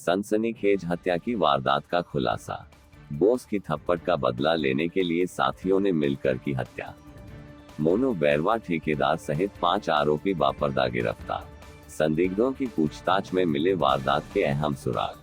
सनसनीखेज हत्या की वारदात का खुलासा। बॉस की थप्पड़ का बदला लेने के लिए साथियों ने मिलकर की हत्या। मोनू बैरवा ठेकेदार सहित 5 आरोपी बापरदा गिरफ्तार। संदिग्धों की पूछताछ में मिले वारदात के अहम सुराग।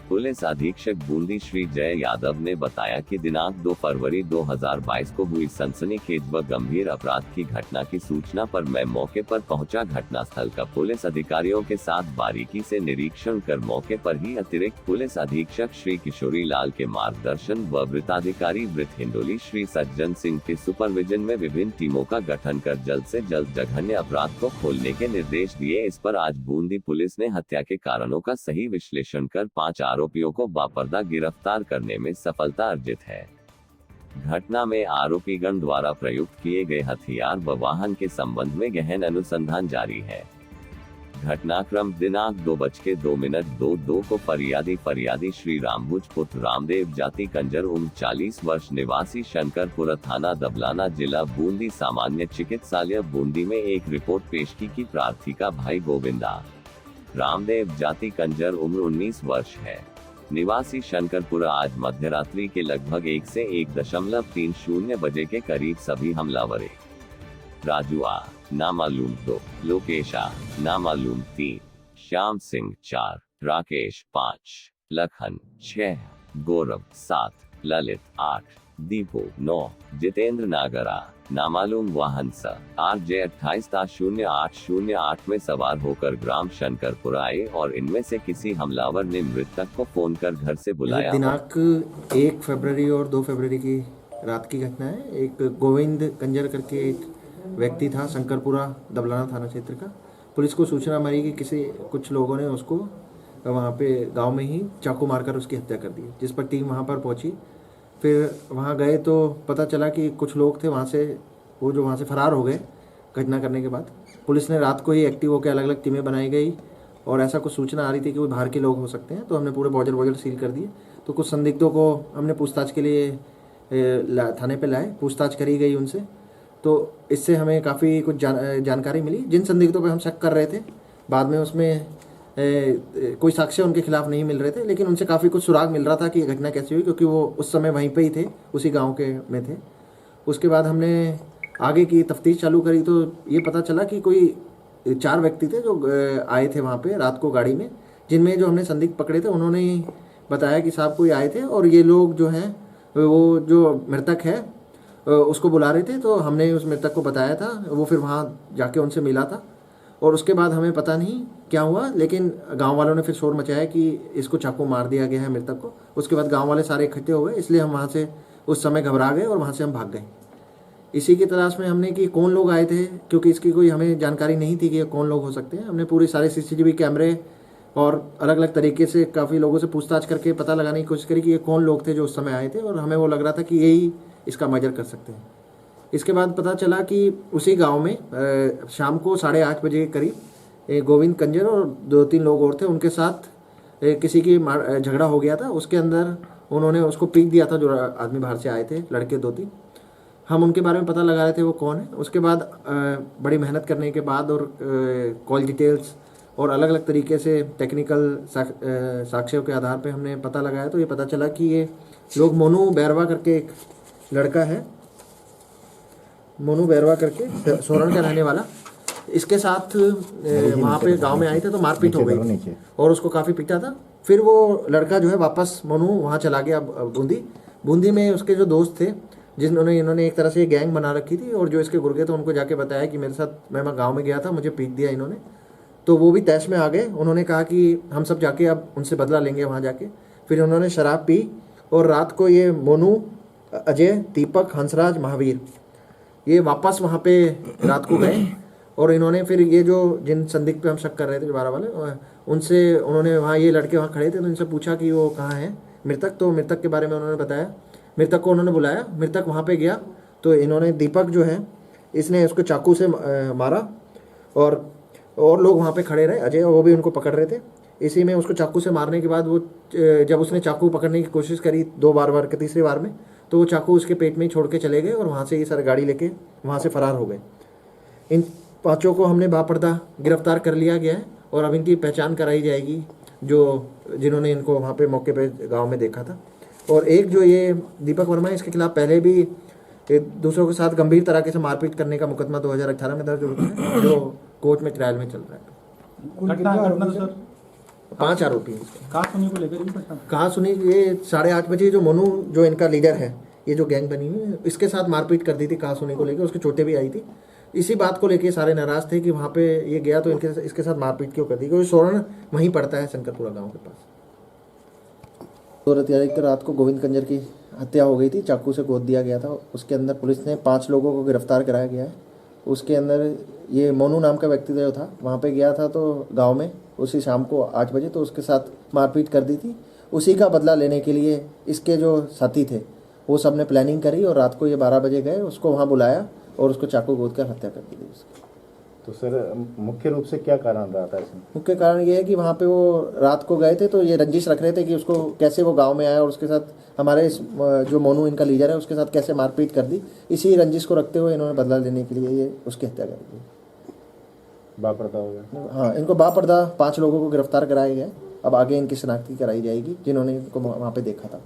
पुलिस अधीक्षक बूंदी श्री जय यादव ने बताया कि दिनांक 2 फरवरी 2022 को हुई सनसनीखेज व गंभीर अपराध की घटना की सूचना पर मैं मौके पर पहुंचा। घटनास्थल का पुलिस अधिकारियों के साथ बारीकी से निरीक्षण कर मौके पर ही अतिरिक्त पुलिस अधीक्षक श्री किशोरी लाल के मार्गदर्शन व वृत्ताधिकारी वृत्त हिंडोली श्री सज्जन सिंह के सुपरविजन में विभिन्न टीमों का गठन कर जल्द से जल्द जघन्य अपराध को खोलने के निर्देश दिए। इस पर आज बूंदी पुलिस ने हत्या के कारणों का सही विश्लेषण कर 5 आरोपियों को बापरदा गिरफ्तार करने में सफलता अर्जित है। घटना में आरोपीगण द्वारा प्रयुक्त किए गए हथियार व वाहन के संबंध में गहन अनुसंधान जारी है। घटनाक्रम दिनांक 2:02 को फरियादी श्री रामभुज पुत्र रामदेव जाति कंजर उम्र 40 वर्ष निवासी शंकरपुरा थाना दबलाना जिला बूंदी सामान्य चिकित्सालय बूंदी में एक रिपोर्ट पेश की प्रार्थी का भाई गोविंदा रामदेव जाति कंजर उम्र 19 वर्ष है, निवासी शंकरपुरा आज मध्यरात्रि के लगभग 1 से 1.30 बजे के करीब सभी हमलावरे राजू आ नामालूम 2, लोकेश आ नामालूम 3, श्याम सिंह 4, राकेश 5, लखन 6, गौरव 7, ललित 8, दीपू 9, जितेंद्र नागरा नामालूम वाहन RJ 28-0808 में सवार होकर ग्राम शंकरपुरा आए और इनमें से किसी हमलावर ने मृतक को फोन कर घर से बुलाया। दिनांक 1 फरवरी और 2 फरवरी की रात की घटना है। एक गोविंद कंजर करके एक व्यक्ति था शंकरपुरा दबलाना थाना क्षेत्र का। पुलिस को सूचना मिली कि कुछ लोगों ने उसको वहाँ पे गांव में ही चाकू मारकर उसकी हत्या कर दी, जिस पर टीम वहाँ पर पहुँची। फिर वहाँ गए तो पता चला कि कुछ लोग थे वहाँ से फरार हो गए। घटना करने के बाद पुलिस ने रात को ही एक्टिव होकर अलग अलग टीमें बनाई गई और ऐसा कुछ सूचना आ रही थी कि वो बाहर के लोग हो सकते हैं, तो हमने पूरे बॉर्डर सील कर दिए। तो कुछ संदिग्धों को हमने पूछताछ के लिए थाने पे लाए, पूछताछ करी गई उनसे। तो इससे हमें काफ़ी कुछ जानकारी मिली। जिन संदिग्धों पे हम शक कर रहे थे, बाद में उसमें कोई साक्ष्य उनके खिलाफ नहीं मिल रहे थे, लेकिन उनसे काफ़ी कुछ सुराग मिल रहा था कि घटना कैसी हुई, क्योंकि वो उस समय वहीं पे ही थे, उसी गांव के में थे। उसके बाद हमने आगे की तफ्तीश चालू करी तो ये पता चला कि कोई 4 व्यक्ति थे जो आए थे वहाँ पे रात को गाड़ी में, जिनमें जो हमने संदिग्ध पकड़े थे उन्होंने बताया कि साहब कोई आए थे और ये लोग जो हैं वो जो मृतक है उसको बुला रहे थे। तो हमने उस मृतक को बताया था, वो फिर वहाँ जाके उनसे मिला था और उसके बाद हमें पता नहीं क्या हुआ, लेकिन गांव वालों ने फिर शोर मचाया कि इसको चाकू मार दिया गया है मृतक को। उसके बाद गांव वाले सारे इकट्ठे हो गए, इसलिए हम वहाँ से उस समय घबरा गए और वहाँ से हम भाग गए। इसी की तलाश में हमने कि कौन लोग आए थे, क्योंकि इसकी कोई हमें जानकारी नहीं थी कि ये कौन लोग हो सकते हैं। हमने पूरे सारे CCTV कैमरे और अलग अलग तरीके से काफ़ी लोगों से पूछताछ करके पता लगाने की कोशिश करी कि ये कौन लोग थे जो उस समय आए थे, और हमें वो लग रहा था कि यही इसका मर्डर कर सकते हैं। इसके बाद पता चला कि उसी गांव में शाम को 8:30 बजे के करीब गोविंद कंजर और 2-3 लोग और थे, उनके साथ किसी की झगड़ा हो गया था। उसके अंदर उन्होंने उसको पीट दिया था, जो आदमी बाहर से आए थे, लड़के 2-3। हम उनके बारे में पता लगा रहे थे वो कौन है। उसके बाद बड़ी मेहनत करने के बाद और कॉल डिटेल्स और अलग अलग तरीके से टेक्निकल साक्ष्यों के आधार पे हमने पता लगाया, तो ये पता चला कि ये लोग मोनू बैरवा करके एक लड़का है, मोनू बैरवा करके सोरण का रहने वाला, इसके साथ वहाँ पे गांव में आए थे तो मारपीट हो गई और उसको काफ़ी पीटा था। फिर वो लड़का जो है वापस मोनू वहाँ चला गया बूंदी में। उसके जो दोस्त थे इन्होंने एक तरह से गैंग बना रखी थी, और जो इसके गुर्गे थे उनको जाके बताया कि मेरे साथ मैं गाँव में गया था, मुझे पीट दिया इन्होंने। तो वो भी तैश में आ गए। उन्होंने कहा कि हम सब जाके अब उनसे बदला लेंगे वहाँ जाके। फिर उन्होंने शराब पी और रात को ये मोनू, अजय, दीपक, हंसराज, महावीर ये वापस वहाँ पे रात को गए और इन्होंने फिर ये जो जिन संदिग्ध पे हम शक कर रहे थे 12 वाले, उनसे उन्होंने वहाँ ये लड़के वहाँ खड़े थे तो इनसे पूछा कि वो कहाँ है मृतक। तो मृतक के बारे में उन्होंने बताया, मृतक को उन्होंने बुलाया। मृतक वहाँ पे गया तो इन्होंने, दीपक जो है इसने उसको चाकू से मारा और लोग वहाँ पे खड़े रहे, अजय, वो भी उनको पकड़ रहे थे। इसी में उसको चाकू से मारने के बाद वो जब उसने चाकू पकड़ने की कोशिश करी 2 बार के तीसरी बार में, तो वो चाकू उसके पेट में ही छोड़ के चले गए और वहाँ से ये सारे गाड़ी लेके वहाँ से फरार हो गए। इन 5 को हमने बापरदा गिरफ्तार कर लिया गया है और अब इनकी पहचान कराई जाएगी जो जिन्होंने इनको वहाँ पे मौके पे गांव में देखा था। और एक जो ये दीपक वर्मा है, इसके खिलाफ पहले भी दूसरों के साथ गंभीर तरीके से मारपीट करने का मुकदमा 2018 में दर्ज हो चुका है, जो कोर्ट में ट्रायल में चल रहा है। घटना सर 5 आरोपी हैं इसके। कहा सुनी को लेकर भी पता कहाँ सुनी, ये 8:30 बजे जो मोनू जो इनका लीडर है, ये जो गैंग बनी हुई है, इसके साथ मारपीट कर दी थी कहाँ सुनी को लेकर, उसके चोटें भी आई थी। इसी बात को लेके सारे नाराज थे कि वहाँ पे ये गया तो इसके साथ मारपीट क्यों कर दी, क्योंकि सोरण वहीं पड़ता है शंकरपुरा गांव के पास। सूरत यारी रात को गोविंद कंजर की हत्या हो गई थी, चाकू से गोद दिया गया था। उसके अंदर पुलिस ने 5 लोगों को गिरफ्तार कराया गया है। उसके अंदर ये मोनू नाम का व्यक्ति जो था वहाँ पे गया था तो गांव में उसी शाम को 8 बजे तो उसके साथ मारपीट कर दी थी। उसी का बदला लेने के लिए इसके जो साथी थे वो सब ने प्लानिंग करी और रात को ये 12 बजे गए, उसको वहाँ बुलाया और उसको चाकू गोद कर हत्या कर दी थी उसकी। तो सर मुख्य रूप से क्या कारण रहा था इसमें? मुख्य कारण ये है कि वहाँ पे वो रात को गए थे तो ये रंजिश रख रहे थे कि उसको कैसे वो गांव में आया और उसके साथ हमारे जो मोनू इनका लीडर है उसके साथ कैसे मारपीट कर दी। इसी रंजिश को रखते हुए इन्होंने बदला लेने के लिए ये उसकी हत्या कर दी। बापर्दा हो गया। हाँ, इनको बापर्दा 5 लोगों को गिरफ्तार कराया गया। अब आगे इनकी शिनाख्ती कराई जाएगी जिन्होंने इनको वहाँ पे देखा था।